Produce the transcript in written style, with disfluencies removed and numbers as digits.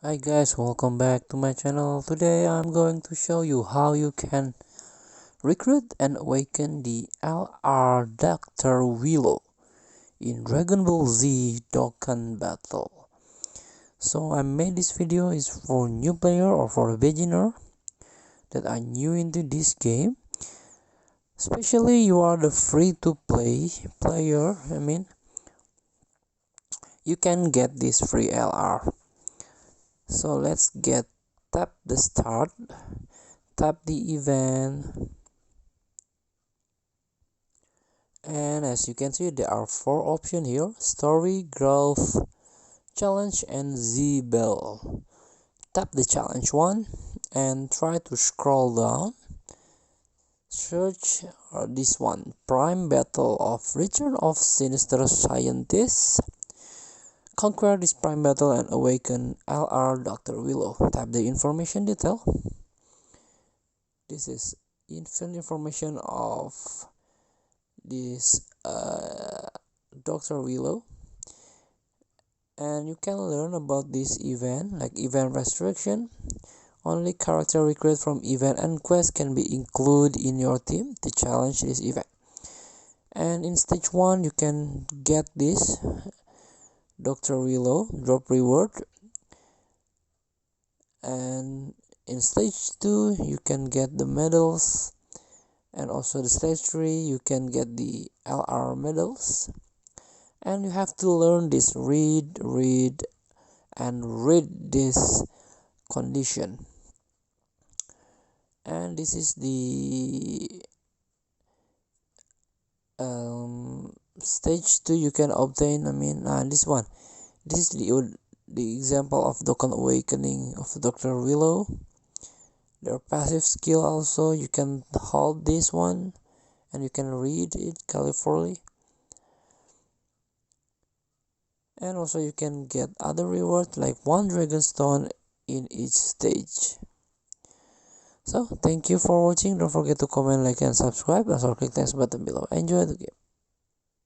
Hi guys, welcome back to my channel. Today I'm going to show you how you can recruit and awaken the LR Dr. Wheelo in Dragon Ball Z Dokkan Battle. So I made this video is for new player or for a beginner that are new into this game. Especially you are the free to play player, you can get this free LR. So let's tap the start, tap the event, and as you can see there are four options here: story, growth, challenge, and Z bell. Tap the challenge one and try to scroll down. Search this one, prime battle of return of sinister scientists. Conquer this prime battle and awaken LR Dr. Willow. Tap the information detail. This is information of this Dr. Willow, and you can learn about this event like event restriction. Only character recruit from event and quest can be included in your team to challenge this event. And in stage 1 you can get this Dr. Willow drop reward, and in stage 2 you can get the medals, and also the stage 3 you can get the LR medals. And you have to learn this read this condition. And this is the stage 2 you can obtain this one. This is the example of Dokkan Awakening of Dr. Willow. Their passive skill also, you can hold this one and you can read it carefully. And also you can get other rewards like 1 dragon stone in each stage. So thank you for watching. Don't forget to comment, like, and subscribe. Also click the next button below. Enjoy the game.